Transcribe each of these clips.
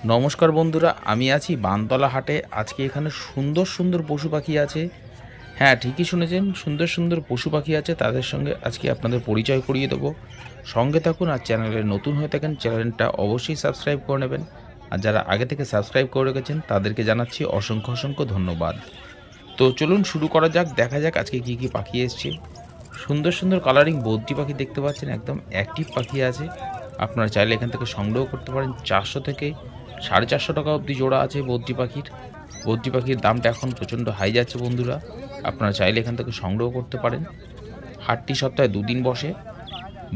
নমস্কার বন্ধুরা, আমি আছি বানতলা হাটে। আজকে এখানে সুন্দর সুন্দর পশু পাখি আছে। হ্যাঁ, ঠিকই শুনেছেন, সুন্দর সুন্দর পশু পাখি আছে। তাদের সঙ্গে আজকে আপনাদের পরিচয় করিয়ে দেবো। সঙ্গে থাকুন, আর চ্যানেলে নতুন হয়ে থাকেন চ্যানেলটা অবশ্যই সাবস্ক্রাইব করে নেবেন। আর যারা আগে থেকে সাবস্ক্রাইব করে রেখেছেন তাদেরকে জানাচ্ছি অসংখ্য অসংখ্য ধন্যবাদ। তো চলুন শুরু করা যাক, দেখা যাক আজকে কী কী পাখি এসছে। সুন্দর সুন্দর কালারিং বদ্রি পাখি দেখতে পাচ্ছেন, একদম অ্যাক্টিভ পাখি আছে। আপনারা চাইলে এখান থেকে সংগ্রহ করতে পারেন। 400 থেকে 450 টাকা অবধি জোড়া আছে বদ্রি পাখির। বদ্রি পাখির দামটা এখন প্রচণ্ড হাই যাচ্ছে বন্ধুরা, আপনারা চাইলে এখান থেকে সংগ্রহ করতে পারেন। হাটটি সপ্তাহে 2 দিন বসে,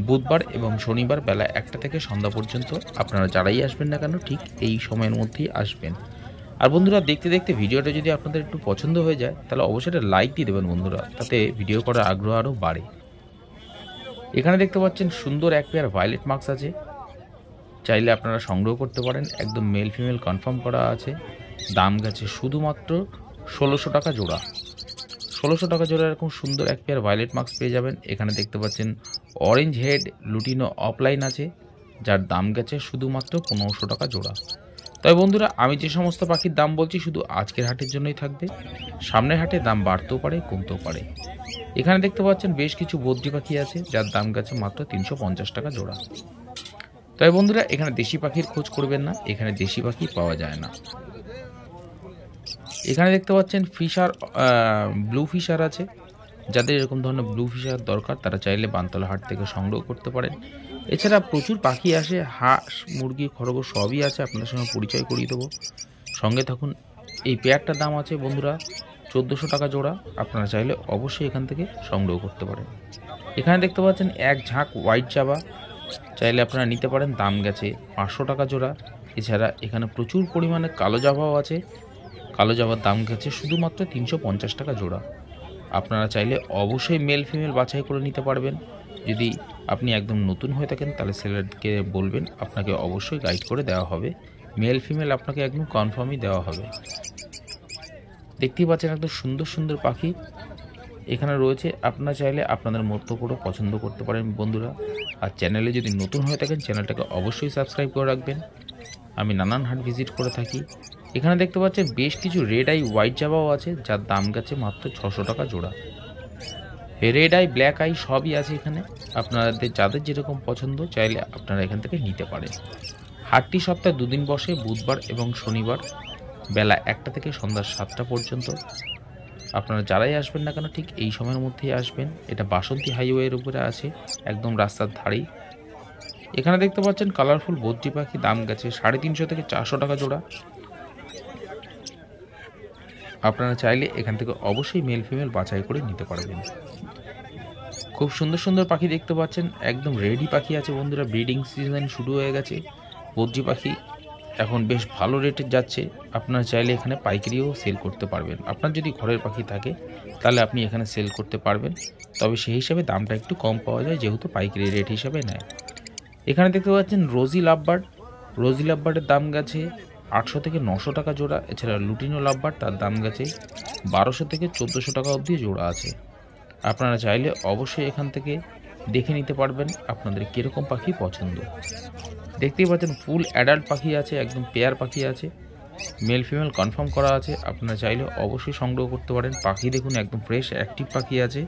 বুধবার এবং শনিবার বেলা 1টা থেকে সন্ধ্যা পর্যন্ত। আপনারা যারাই আসবেন না কেন ঠিক এই সময়ের মধ্যেই আসবেন। আর বন্ধুরা, দেখতে দেখতে ভিডিওটা যদি আপনাদের একটু পছন্দ হয়ে যায় তাহলে অবশ্যই একটা লাইক দিয়ে দেবেন বন্ধুরা, তাতে ভিডিও করার আগ্রহ আরও বাড়ে। এখানে দেখতে পাচ্ছেন সুন্দর এক পেয়ার ভায়োলেট মার্কস আছে, চাইলে আপনারা সংগ্রহ করতে পারেন। একদম মেল ফিমেল কনফার্ম করা আছে। দাম গেছে শুধুমাত্র 1600 টাকা জোড়া। 1600 টাকা জোড়া এরকম সুন্দর এক পেয়ার ভায়োলেট মার্কস পেয়ে যাবেন। এখানে দেখতে পাচ্ছেন অরেঞ্জ হেড লুটিনো অফলাইন আছে, যার দাম গেছে শুধুমাত্র 1500 টাকা জোড়া। তবে বন্ধুরা, আমি যে সমস্ত পাখির দাম বলছি শুধু আজকের হাটের জন্যই থাকবে। সামনের হাটে দাম বাড়তেও পারে, কমতেও পারে। এখানে দেখতে পাচ্ছেন বেশ কিছু বদ্রি পাখি আছে, যার দাম গেছে মাত্র 350 টাকা জোড়া। তবে বন্ধুরা, এখানে দেশি পাখির খোঁজ করবেন না, এখানে দেশি পাখি পাওয়া যায় না। এখানে দেখতে পাচ্ছেন ফিশার, ব্লু ফিশার আছে। যাদের এরকম ধরনের ব্লু ফিশার দরকার তারা চাইলে বানতলা হাট থেকে সংগ্রহ করতে পারেন। এছাড়া প্রচুর পাখি আসে, হাঁস মুরগি খরগোশ সবই আছে, আপনাদের সঙ্গে পরিচয় করিয়ে দেবো। সঙ্গে থাকুন। এই পেয়ারটার দাম আছে বন্ধুরা 1400 টাকা জোড়া। আপনারা চাইলে অবশ্যই এখান থেকে সংগ্রহ করতে পারেন। এখানে দেখতে পাচ্ছেন এক ঝাঁক হোয়াইট জাবা, চাইলে আপনারা নিতে পারেন। দাম গেছে 500 টাকা জোড়া। এছাড়া এখানে প্রচুর পরিমাণে কালো জাভাও আছে, কালো জাভার দাম গেছে শুধুমাত্র 350 টাকা জোড়া। আপনারা চাইলে অবশ্যই মেল ফিমেল বাছাই করে নিতে পারবেন। যদি আপনি একদম নতুন হয়ে থাকেন তাহলে সেলারকে বলবেন, আপনাকে অবশ্যই গাইড করে দেওয়া হবে। মেল ফিমেল আপনাকে একদম কনফার্মই দেওয়া হবে। দেখতেই পাচ্ছেন একদম সুন্দর সুন্দর পাখি এখানে রয়েছে। আপনারা চাইলে আপনাদের মতো করে পছন্দ করতে পারেন বন্ধুরা। আর চ্যানেলে যদি নতুন হয়ে থাকেন চ্যানেলটাকে অবশ্যই সাবস্ক্রাইব করে রাখবেন। আমি নানান হাট ভিজিট করে থাকি। এখানে দেখতে পাচ্ছেন বেশ কিছু রেড আই হোয়াইট জাবাও আছে, যার দাম গেছে মাত্র 600 টাকা জোড়া। রেড আই ব্ল্যাক আই সবই আছে এখানে। আপনাদের যাদের যেরকম পছন্দ চাইলে আপনারা এখান থেকে নিতে পারেন। হাটটি সপ্তাহে 2 দিন বসে, বুধবার এবং শনিবার বেলা 1টা থেকে সন্ধ্যা 7টা পর্যন্ত। আপনারা যারাই আসবেন না কেন ঠিক এই সময়ের মধ্যেই আসবেন। এটা বাসন্তী হাইওয়ের উপরে আছে, একদম রাস্তার ধারেই। এখানে দেখতে পাচ্ছেন কালারফুল বদ্রি পাখি, দাম গেছে 350 থেকে 400 টাকা জোড়া। আপনারা চাইলে এখান থেকে অবশ্যই মেল ফিমেল বাছাই করে নিতে পারবেন। খুব সুন্দর সুন্দর পাখি দেখতে পাচ্ছেন, একদম রেডি পাখি আছে বন্ধুরা। ব্রিডিং সিজন শুরু হয়ে গেছে। বদ্রি পাখি এখন বেশ ভালো রেটে যাচ্ছে। আপনারা চাইলে এখানে পাইকারিও সেল করতে পারবেন। আপনার যদি ঘরের পাখি থাকে তাহলে আপনি এখানে সেল করতে পারবেন, তবে সেই হিসাবে দামটা একটু কম পাওয়া যায়, যেহেতু পাইকারি রেট হিসাবে নেয়। এখানে দেখতে পাচ্ছেন রোজি লাভবার্ড। রোজি লাভবার্ডের দাম গেছে 800 থেকে 900 টাকা জোড়া। এছাড়া লুটিনো লাভবার্ড, তার দাম গেছে 1200 থেকে 1400 টাকা অবধি জোড়া আছে। আপনারা চাইলে অবশ্যই এখান থেকে দেখে নিতে পারবেন আপনাদের কীরকম পাখি পছন্দ। দেখতেই পাচ্ছেন ফুল অ্যাডাল্ট পাখি আছে, একদম পেয়ার পাখি আছে, মেল ফিমেল কনফার্ম করা আছে। আপনারা চাইলে অবশ্যই সংগ্রহ করতে পারেন। পাখি দেখুন একদম ফ্রেশ অ্যাক্টিভ পাখি আছে,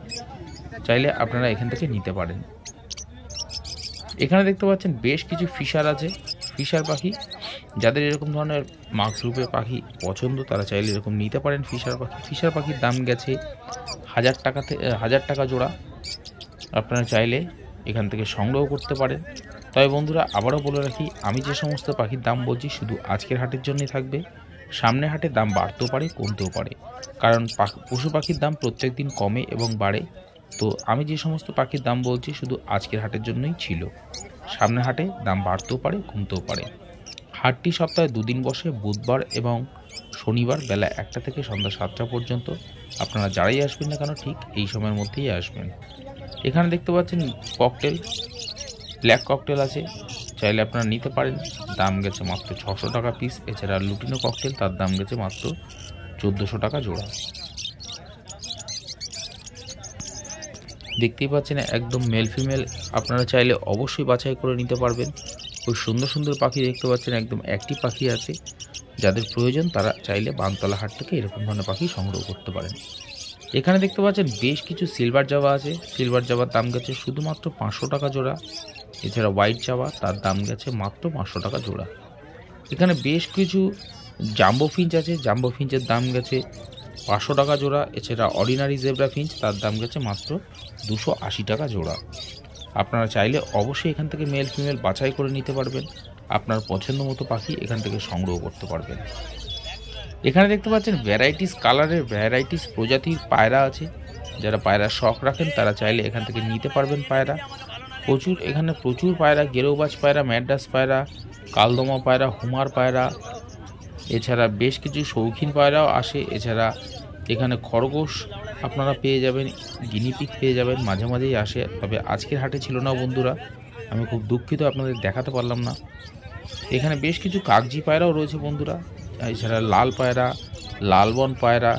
চাইলে আপনারা এখান থেকে নিতে পারেন। এখানে দেখতে পাচ্ছেন বেশ কিছু ফিশার আছে, ফিশার পাখি। যাদের এরকম ধরনের মার্কস রূপের পাখি পছন্দ তারা চাইলে এরকম নিতে পারেন ফিশার পাখি। ফিশার পাখির দাম গেছে 1000 টাকা জোড়া। আপনারা চাইলে এখান থেকে সংগ্রহ করতে পারেন। তবে বন্ধুরা, আবারও বলে রাখি, আমি যে সমস্ত পাখির দাম বলছি শুধু আজকের হাটের জন্যই থাকবে। সামনের হাটে দাম বাড়তেও পারে, কমতেও পারে, কারণ পশু পাখির দাম প্রত্যেক দিন কমে এবং বাড়ে। তো আমি যে সমস্ত পাখির দাম বলছি শুধু আজকের হাটের জন্যই ছিল। সামনের হাটে দাম বাড়তেও পারে, কমতেও পারে। হাটটি সপ্তাহে 2 দিন বসে, বুধবার এবং শনিবার বেলা 1টা থেকে সন্ধ্যা 7টা পর্যন্ত। আপনারা যারাই আসবেন না কেন ঠিক এই সময়ের মধ্যেই আসবেন। এখানে দেখতে পাচ্ছেন ককটেল, ব্ল্যাক ককটেল আছে, চাইলে আপনারা নিতে পারেন। দাম গেছে মাত্র 600 টাকা পিস। এছাড়া লুটিনো ককটেল, তার দাম গেছে মাত্র 1400 টাকা জোড়া। দেখতেই পাচ্ছেন একদম মেল ফিমেল, আপনারা চাইলে অবশ্যই বাছাই করে নিতে পারবেন। খুব সুন্দর সুন্দর পাখি দেখতে পাচ্ছেন, একদম অ্যাক্টিভ পাখি আছে। যাদের প্রয়োজন তারা চাইলে বানতলা হাট থেকে এরকম ধরনের পাখি সংগ্রহ করতে পারেন। এখানে দেখতে পাচ্ছেন বেশ কিছু সিলভার জাভা আছে। সিলভার জাভার দাম গেছে শুধুমাত্র 500 টাকা জোড়া। এছাড়া হোয়াইট জাভা, তার দাম গেছে মাত্র 500 টাকা জোড়া। এখানে বেশ কিছু জাম্বো ফিঞ্চ আছে। জাম্বো ফিঞ্চের দাম গেছে 500 টাকা জোড়া। এছাড়া অর্ডিনারি জেব্রা ফিঞ্চ, তার দাম গেছে মাত্র 280 টাকা জোড়া। আপনারা চাইলে অবশ্যই এখান থেকে মেল ফিমেল বাছাই করে নিতে পারবেন। আপনার পছন্দ মতো পাখি এখান থেকে সংগ্রহ করতে পারবেন। এখানে দেখতে পাচ্ছেন ভ্যারাইটিস কালারের, ভ্যারাইটিস প্রজাতির পায়রা আছে। যারা পায়রার শখ রাখেন তারা চাইলে এখান থেকে নিতে পারবেন পায়রা। এখানে প্রচুর পায়রা, গেরৌবাজ পায়রা, ম্যাড্রাস পায়রা, কালদমা পায়রা, হুমার পায়রা, এছাড়া বেশ কিছু শৌখিন পায়রাও আসে। এছাড়া এখানে খরগোশ আপনারা পেয়ে যাবেন, গিনিপিগ পেয়ে যাবেন, মাঝে মাঝেই আসে। তবে আজকের হাটে ছিল না বন্ধুরা, আমি খুব দুঃখিত আপনাদের দেখাতে পারলাম না। এখানে বেশ কিছু কাগজি পায়রাও রয়েছে বন্ধুরা। এছাড়া লাল পায়রা, লালবন পায়রা,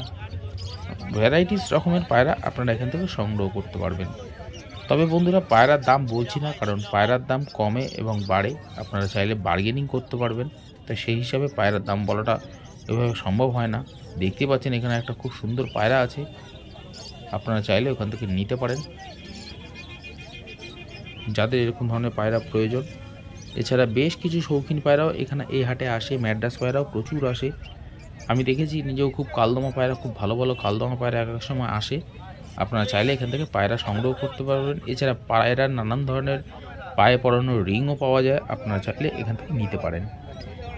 ভ্যারাইটিস রকমের পায়রা আপনারা এখান থেকে সংগ্রহ করতে পারবেন। তবে বন্ধুরা পায়রার দাম বলছি না, কারণ পায়রার দাম কমে এবং বাড়ে, আপনারা চাইলে বার্গেনিং করতে পারবেন। তাই সেই হিসাবে পায়রার দাম বলাটা এভাবে সম্ভব হয় না। দেখতে পাচ্ছেন এখানে একটা খুব সুন্দর পায়রা আছে, আপনারা চাইলে ওখান থেকে নিতে পারেন যাদের এরকম ধরনের পায়রা প্রয়োজন। এছাড়া বেশ কিছু শৌখিন পায়রাও এখানে এই হাটে আসে। ম্যাড্রাস পায়রাও প্রচুর আসে। আমি দেখেছি নিজেও, খুব কালদমা পায়রা, খুব ভালো ভালো কালদমা পায়রা এক এক সময় আসে। আপনারা চাইলে এখান থেকে পায়রা সংগ্রহ করতে পারবেন। এছাড়া পায়রার নানান ধরনের পায়ে পরানোর রিংও পাওয়া যায়, আপনারা চাইলে এখান থেকে নিতে পারেন।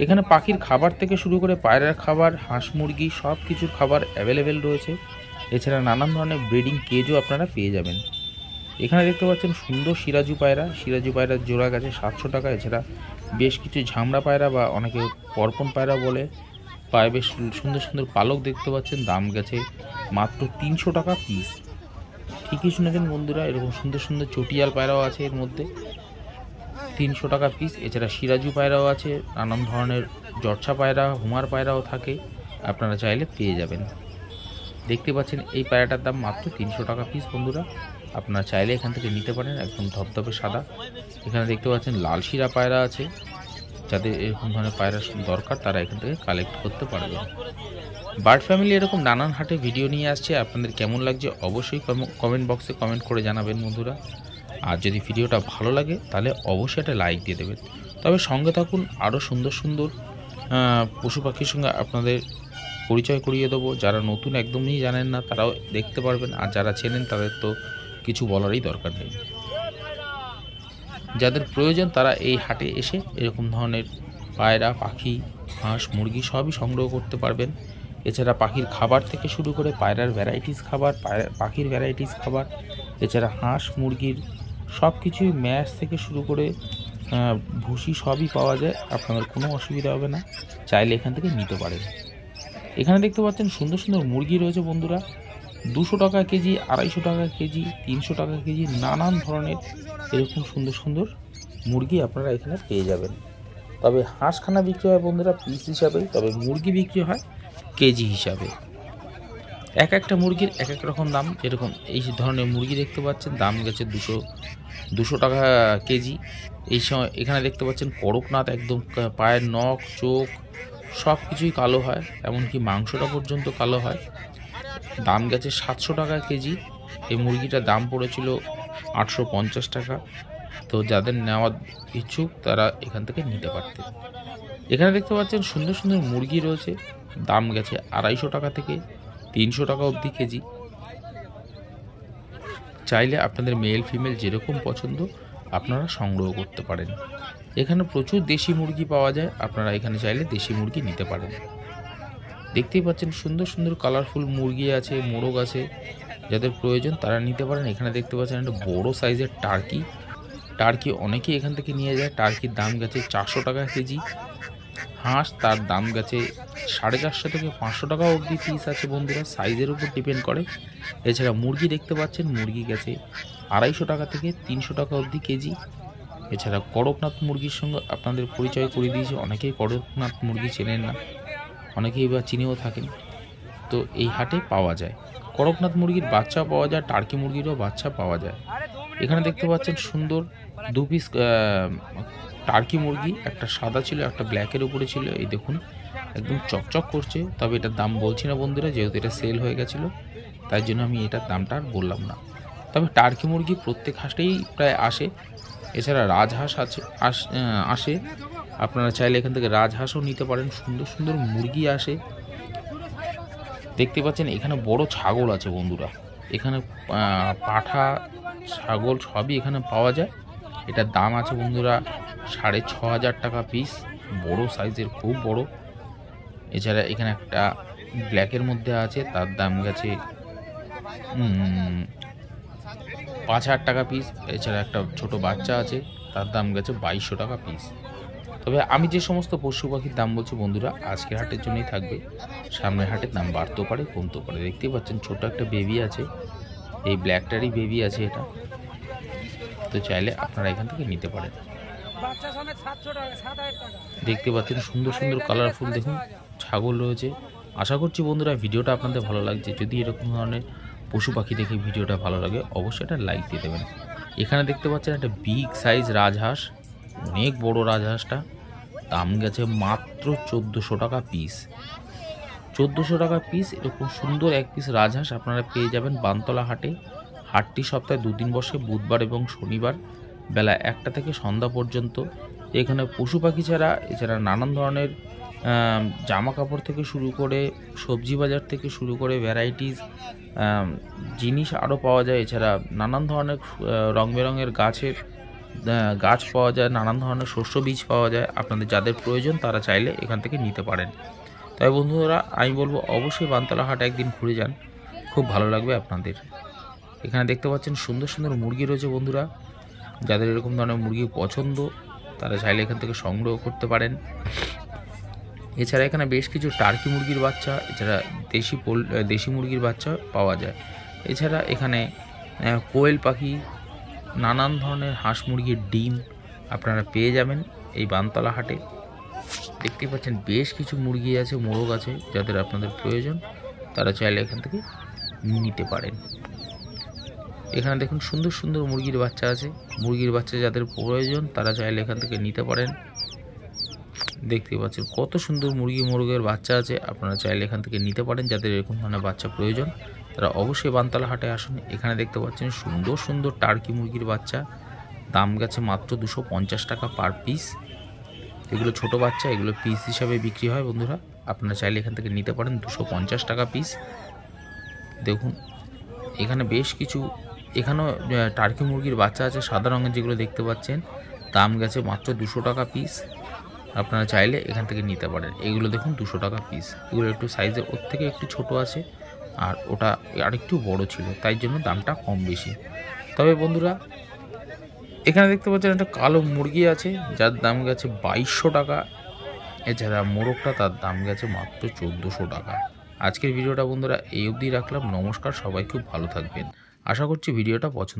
এখানে পাখির খাবার থেকে শুরু করে পায়রার খাবার, হাঁস মুরগি সব কিছুর খাবার অ্যাভেলেবেল রয়েছে। এছাড়া নানান ধরনের ব্রিডিং কেজও আপনারা পেয়ে যাবেন। এখানে দেখতে পাচ্ছেন সুন্দর সিরাজু পায়রা। সিরাজু পায়রার জোড়া গেছে 700 টাকা। এছাড়া বেশ কিছু ঝামড়া পায়রা বা অনেকে পরপন পায়রা বলে, পায়ে বেশ সুন্দর সুন্দর পালক দেখতে পাচ্ছেন, দাম গেছে মাত্র 300 টাকা পিস। ঠিকই শুনেছেন বন্ধুরা, এরকম সুন্দর সুন্দর চটিয়াল পায়রাও আছে এর মধ্যে, 300 টাকা পিস। এছাড়া সিরাজু পায়রাও আছে, নানান ধরনের জর্ছা পায়রা, হুমার পায়রাও থাকে, আপনারা চাইলে পেয়ে যাবেন। দেখতে পাচ্ছেন এই পায়রাটার দাম মাত্র 300 টাকা পিস বন্ধুরা, আপনারা চাইলে এখান থেকে নিতে পারেন, একদম ধপধপে সাদা। এখানে দেখতে পাচ্ছেন লাল শিরা পায়রা আছে, যাদের এরকম ধরনের পায়রা দরকার তারা এখান থেকে কালেক্ট করতে পারবেন। বার্ড ফ্যামিলি এরকম নানান হাটে ভিডিও নিয়ে আসছে, আপনাদের কেমন লাগছে অবশ্যই কমেন্ট বক্সে কমেন্ট করে জানাবেন বন্ধুরা। আর যদি ভিডিওটা ভালো লাগে তাহলে অবশ্যই একটা লাইক দিয়ে দেবেন। তবে সঙ্গে থাকুন, আরও সুন্দর সুন্দর পশু পাখির সঙ্গে আপনাদের পরিচয় করিয়ে দেবো। যারা নতুন একদমই জানেন না তারাও দেখতে পারবেন, আর যারা চেনেন তাদের তো কিছু বলারই দরকার নেই। যাদের প্রয়োজন তারা এই হাটে এসে এরকম ধরনের পায়রা, পাখি, হাঁস, মুরগি সবই সংগ্রহ করতে পারবেন। এছাড়া পাখির খাবার থেকে শুরু করে পায়রার ভ্যারাইটিস খাবার, পাখির ভ্যারাইটিস খাবার, এছাড়া হাঁস মুরগির সব কিছুই, ম্যাশ থেকে শুরু করে ভুসি সবই পাওয়া যায়, আপনাদের কোনো অসুবিধা হবে না, চাইলে এখান থেকে নিতে পারেন। এখানে দেখতে পাচ্ছেন সুন্দর সুন্দর মুরগি রয়েছে বন্ধুরা, 200 টাকা কেজি, 250 টাকা কেজি, 300 টাকা কেজি, নানান ধরনের এরকম সুন্দর সুন্দর মুরগি আপনারা এখানে পেয়ে যাবেন। তবে হাঁসখানা বিক্রি হয় বন্ধুরা পিস হিসাবে, তবে মুরগি বিক্রি হয় কেজি হিসাবে। এক একটা মুরগির এক এক রকম দাম। যেরকম এই ধরনের মুরগি দেখতে পাচ্ছেন দাম গেছে 200 টাকা কেজি। এই সময় এখানে দেখতে পাচ্ছেন করকনাথ, একদম পায়ের নখ, চোখ সব কিছুই কালো হয়, এমনকি মাংসটা পর্যন্ত কালো হয়, দাম গেছে 700 টাকা কেজি। এই মুরগিটার দাম পড়েছিল 850 টাকা। তো যাদের নেওয়ার ইচ্ছুক তারা এখান থেকে নিতে পারতেন। এখানে দেখতে পাচ্ছেন সুন্দর সুন্দর মুরগি রয়েছে, দাম গেছে 250 টাকা থেকে 300 টাকা অবধি কেজি। চাইলে আপনাদের মেল ফিমেল যেরকম পছন্দ আপনারা সংগ্রহ করতে পারেন। এখানে প্রচুর দেশি মুরগি পাওয়া যায়, আপনারা এখানে চাইলে দেশি মুরগি নিতে পারেন। দেখতেই পাচ্ছেন সুন্দর সুন্দর কালারফুল মুরগি আছে, মোরগ আছে, যাদের প্রয়োজন তারা নিতে পারেন। এখানে দেখতে পাচ্ছেন একটা বড় সাইজের টার্কি অনেকেই এখান থেকে নিয়ে যায়। টার্কির দাম গেছে 400 টাকা কেজি। হাঁস, তার দাম গেছে 450 থেকে 500 টাকা অবধি পিস আছে বন্ধুরা, সাইজের উপর ডিপেন্ড করে। এছাড়া মুরগি দেখতে পাচ্ছেন, মুরগি গেছে 250 টাকা থেকে 300 টাকা অবধি কেজি। এছাড়া করকনাথ মুরগির সঙ্গে আপনাদের পরিচয় করে দিয়েছি, অনেকেই করকনাথ মুরগি চেনেন না, অনেকেই বা চিনেও থাকেন। তো এই হাটে পাওয়া যায় করকনাথ মুরগির বাচ্চা পাওয়া যায়, টার্কি মুরগিরও বাচ্চা পাওয়া যায়। এখানে দেখতে পাচ্ছেন সুন্দর 2 পিস টার্কি মুরগি, একটা সাদা ছিল, একটা ব্ল্যাকের উপরে ছিল। এই দেখুন একদম চকচক করছে। তবে এটার দাম বলছি না বন্ধুরা, যেহেতু এটা সেল হয়ে গেছিলো, তাই জন্য আমি এটার দামটা আর বললাম না। তবে টার্কি মুরগি প্রত্যেক হাটেই প্রায় আসে। এছাড়া রাজহাঁস আসে। আপনারা চাইলে এখান থেকে রাজহাঁসও নিতে পারেন। সুন্দর সুন্দর মুরগি আসে। দেখতে পাচ্ছেন এখানে বড় ছাগল আছে বন্ধুরা। এখানে পাঠা, ছাগল সবই এখানে পাওয়া যায়। এটার দাম আছে বন্ধুরা 6,500 টাকা পিস, বড় সাইজের, খুব বড়। এছাড়া এখানে একটা ব্ল্যাকের মধ্যে আছে, তার দাম গেছে 5,000 টাকা পিস। এছাড়া একটা ছোট বাচ্চা আছে, তার দাম গেছে 2,200 টাকা পিস। তবে আমি যে সমস্ত পশু পাখির দাম বলছি বন্ধুরা, আজকের হাটের জন্যই থাকবে। সামনের হাটের দাম বাড়তেও পারে, কমতেও পারে। দেখতেই পাচ্ছেন ছোট একটা বেবি আছে, এই ব্ল্যাকটারই বেবি আছে এটা। তো চাইলে আপনারা এখান থেকে নিতে পারেন। দেখতে পাচ্ছেন সুন্দর সুন্দর কালারফুল দেখুন ছাগল রয়েছে। আশা করছি বন্ধুরা ভিডিওটা আপনাদের ভালো লাগছে। যদি এরকম ধরনের পশু পাখি দেখে ভিডিওটা ভালো লাগে, অবশ্যই একটা লাইক দিয়ে দেবেন। এখানে দেখতে পাচ্ছেন একটা বিগ সাইজ রাজহাঁস, অনেক বড় রাজহাঁসটা। দাম গেছে মাত্র 1,400 টাকা পিস। 1,400 টাকা পিস। এরকম সুন্দর এক পিস রাজহাঁস আপনারা পেয়ে যাবেন বানতলা হাটে। হাটটি সপ্তাহে 2 দিন বসে, বুধবার এবং শনিবার বেলা 1টা থেকে সন্ধ্যা পর্যন্ত। এখানে পশু পাখি এছাড়া নানান ধরনের জামা কাপড় থেকে শুরু করে, সবজি বাজার থেকে শুরু করে ভ্যারাইটিস জিনিস আরও পাওয়া যায়। এছাড়া নানান ধরনের রং বেরঙের গাছ পাওয়া যায়, নানান ধরনের শস্য বীজ পাওয়া যায়। আপনাদের যাদের প্রয়োজন তারা চাইলে এখান থেকে নিতে পারেন। তাই বন্ধুরা আমি বলবো অবশ্যই বানতলা হাট একদিন ঘুরে যান, খুব ভালো লাগবে আপনাদের। এখানে দেখতে পাচ্ছেন সুন্দর সুন্দর মুরগি রয়েছে বন্ধুরা। যাদের এরকম ধরনের মুরগি পছন্দ তারা চাইলে এখান থেকে সংগ্রহ করতে পারেন। এছাড়া এখানে বেশ কিছু টার্কি মুরগির বাচ্চা, এছাড়া দেশি মুরগির বাচ্চা পাওয়া যায়। এছাড়া এখানে কোয়েল পাখি, নানান ধরনের হাঁস মুরগির ডিম আপনারা পেয়ে যাবেন এই বানতলা হাটে। দেখতে পাচ্ছেন বেশ কিছু মুরগি আছে, মোরগ আছে। যাদের আপনাদের প্রয়োজন তারা চাইলে এখান থেকে নিতে পারেন। এখানে দেখুন সুন্দর সুন্দর মুরগির বাচ্চা আছে। মুরগির বাচ্চা যাদের প্রয়োজন তারা চাইলে এখান থেকে নিতে পারেন। দেখতে পাচ্ছেন কত সুন্দর মোরগের বাচ্চা আছে, আপনারা চাইলে এখান থেকে নিতে পারেন। যাদের এরকম ধরনের বাচ্চা প্রয়োজন তারা অবশ্যই বানতলা হাটে আসুন। এখানে দেখতে পাচ্ছেন সুন্দর সুন্দর টার্কি মুরগির বাচ্চা, দাম গেছে মাত্র 250 টাকা পার পিস। এগুলো ছোট বাচ্চা, এগুলো পিস হিসাবে বিক্রি হয় বন্ধুরা। আপনারা চাইলে এখান থেকে নিতে পারেন 250 টাকা পিস। দেখুন এখানে বেশ কিছু, এখানেও টার্কি মুরগির বাচ্চা আছে সাদা রঙের, যেগুলো দেখতে পাচ্ছেন দাম গেছে মাত্র 200 টাকা পিস। আপনারা চাইলে এখান থেকে নিতে পারেন। এগুলো দেখুন 200 টাকা পিস। এগুলো একটু সাইজে ওর থেকে একটু ছোট আছে, আর ওটা আরেকটু বড় ছিল, তাই জন্য দামটা কম বেশি। তবে বন্ধুরা এখানে দেখতে পাচ্ছেন একটা কালো মুরগি আছে, যার দাম গেছে 2,200 টাকা। এছাড়া মোরগটা, তার দাম গেছে মাত্র 1,400 টাকা। আজকের ভিডিওটা বন্ধুরা এই অবধি রাখলাম। নমস্কার, সবাই খুব ভালো থাকবেন। আশা করছি ভিডিওটা পছন্দ